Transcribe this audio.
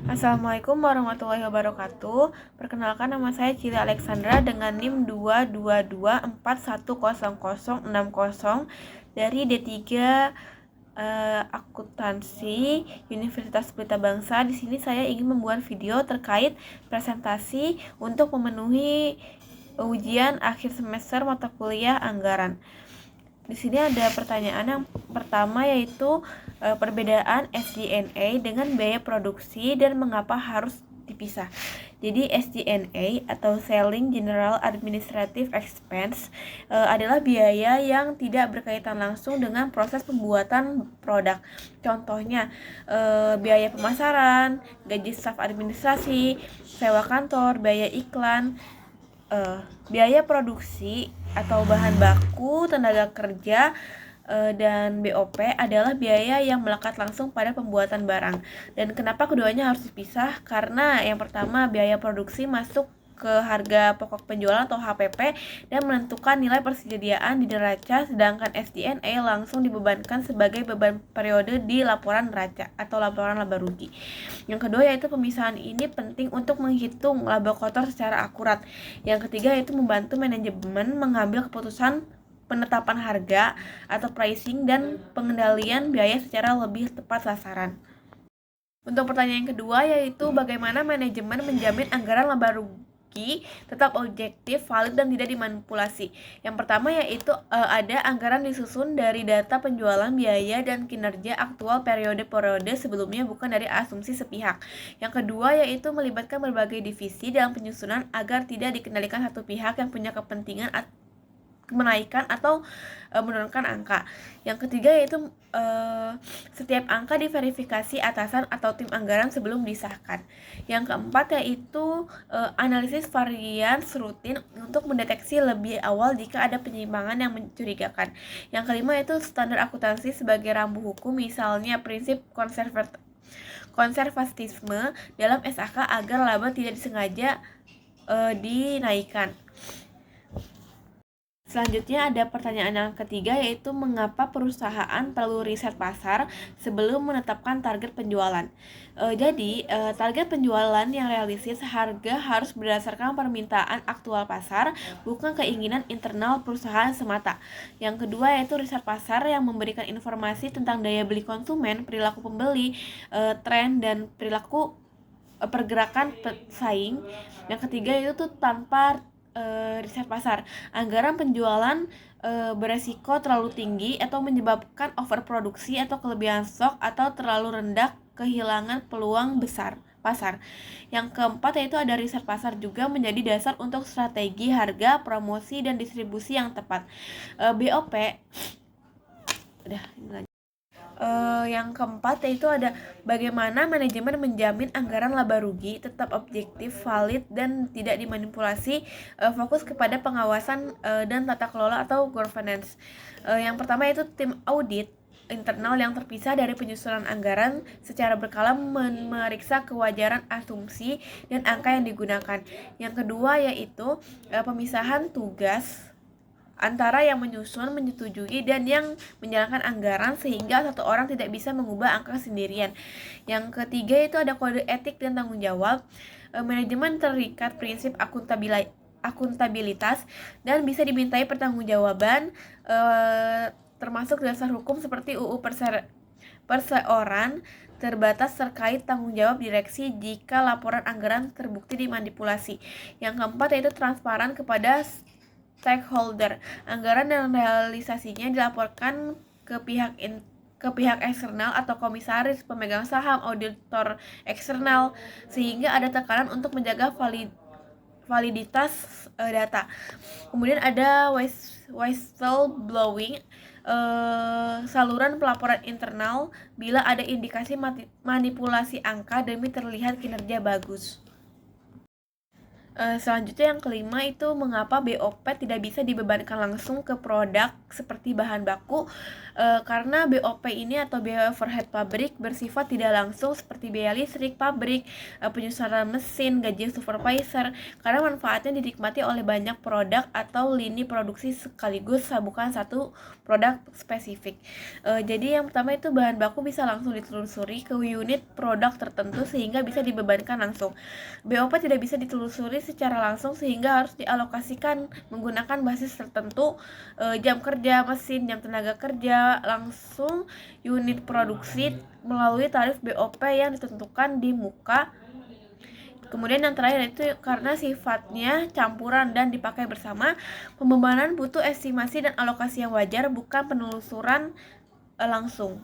Assalamualaikum warahmatullahi wabarakatuh. Perkenalkan, nama saya Cili Alexandra dengan NIM 222410060 dari D3 Akuntansi Universitas Pelita Bangsa. Di sini saya ingin membuat video terkait presentasi untuk memenuhi ujian akhir semester mata kuliah anggaran. Di sini ada pertanyaan yang pertama, yaitu perbedaan SG&A dengan biaya produksi dan mengapa harus dipisah. Jadi SG&A atau Selling General Administrative Expense adalah biaya yang tidak berkaitan langsung dengan proses pembuatan produk. Contohnya biaya pemasaran, gaji staf administrasi, sewa kantor, biaya iklan. Biaya produksi atau bahan baku, tenaga kerja, dan BOP adalah biaya yang melekat langsung pada pembuatan barang. Dan kenapa keduanya harus dipisah? Karena yang pertama, biaya produksi masuk ke harga pokok penjualan atau HPP dan menentukan nilai persediaan di neraca, sedangkan SG&A langsung dibebankan sebagai beban periode di laporan neraca atau laporan laba rugi. Yang kedua, yaitu pemisahan ini penting untuk menghitung laba kotor secara akurat. Yang ketiga, yaitu membantu manajemen mengambil keputusan penetapan harga atau pricing dan pengendalian biaya secara lebih tepat sasaran. Untuk pertanyaan yang kedua, yaitu bagaimana manajemen menjamin anggaran laba rugi tetap objektif, valid, dan tidak dimanipulasi. Yang pertama, yaitu ada anggaran disusun dari data penjualan, biaya, dan kinerja aktual periode-periode sebelumnya, bukan dari asumsi sepihak. Yang kedua, yaitu melibatkan berbagai divisi dalam penyusunan agar tidak dikendalikan satu pihak yang punya kepentingan menaikkan atau menurunkan angka. Yang ketiga, yaitu setiap angka diverifikasi atasan atau tim anggaran sebelum disahkan. Yang keempat, yaitu analisis varians rutin untuk mendeteksi lebih awal jika ada penyimpangan yang mencurigakan. Yang kelima, yaitu standar akuntansi sebagai rambu hukum, misalnya prinsip konservatisme dalam SAK agar laba tidak disengaja dinaikkan. Selanjutnya ada pertanyaan yang ketiga, yaitu mengapa perusahaan perlu riset pasar sebelum menetapkan target penjualan. Target penjualan yang realistis harga harus berdasarkan permintaan aktual pasar, bukan keinginan internal perusahaan semata. Yang kedua, yaitu riset pasar yang memberikan informasi tentang daya beli konsumen, perilaku pembeli, tren, dan perilaku pergerakan pesaing. Yang ketiga, itu tanpa riset pasar, anggaran penjualan beresiko terlalu tinggi atau menyebabkan overproduksi atau kelebihan stok, atau terlalu rendah kehilangan peluang besar pasar. Yang keempat, yaitu ada riset pasar juga menjadi dasar untuk strategi harga, promosi, dan distribusi yang tepat. BOP udah lanjut. Yang keempat, yaitu ada bagaimana manajemen menjamin anggaran laba rugi tetap objektif, valid, dan tidak dimanipulasi, fokus kepada pengawasan dan tata kelola atau governance. Yang pertama, itu tim audit internal yang terpisah dari penyusunan anggaran secara berkala memeriksa kewajaran asumsi dan angka yang digunakan. Yang kedua, yaitu pemisahan tugas antara yang menyusun, menyetujui, dan yang menjalankan anggaran sehingga satu orang tidak bisa mengubah angka sendirian. Yang ketiga, itu ada kode etik dan tanggung jawab. Manajemen terikat prinsip akuntabilitas dan bisa dimintai pertanggungjawaban, termasuk dasar hukum seperti UU Perseoran terbatas terkait tanggung jawab direksi jika laporan anggaran terbukti dimanipulasi. Yang keempat, yaitu transparan kepada stakeholder. Anggaran dan realisasinya dilaporkan ke pihak eksternal atau komisaris, pemegang saham, auditor eksternal, sehingga ada tekanan untuk menjaga validitas data. Kemudian ada whistleblowing, saluran pelaporan internal bila ada indikasi manipulasi angka demi terlihat kinerja bagus. Selanjutnya yang kelima itu mengapa BOP tidak bisa dibebankan langsung ke produk seperti bahan baku, karena BOP ini atau biaya overhead pabrik bersifat tidak langsung seperti biaya listrik pabrik, penyusunan mesin, gaji supervisor, karena manfaatnya dinikmati oleh banyak produk atau lini produksi sekaligus, bukan satu produk spesifik. Jadi yang pertama itu bahan baku bisa langsung ditelusuri ke unit produk tertentu sehingga bisa dibebankan langsung. BOP tidak bisa ditelusuri secara langsung sehingga harus dialokasikan menggunakan basis tertentu, jam kerja mesin, jam tenaga kerja langsung unit produksi melalui tarif BOP yang ditentukan di muka. Kemudian yang terakhir itu karena sifatnya campuran dan dipakai bersama, pembebanan butuh estimasi dan alokasi yang wajar, bukan penelusuran langsung.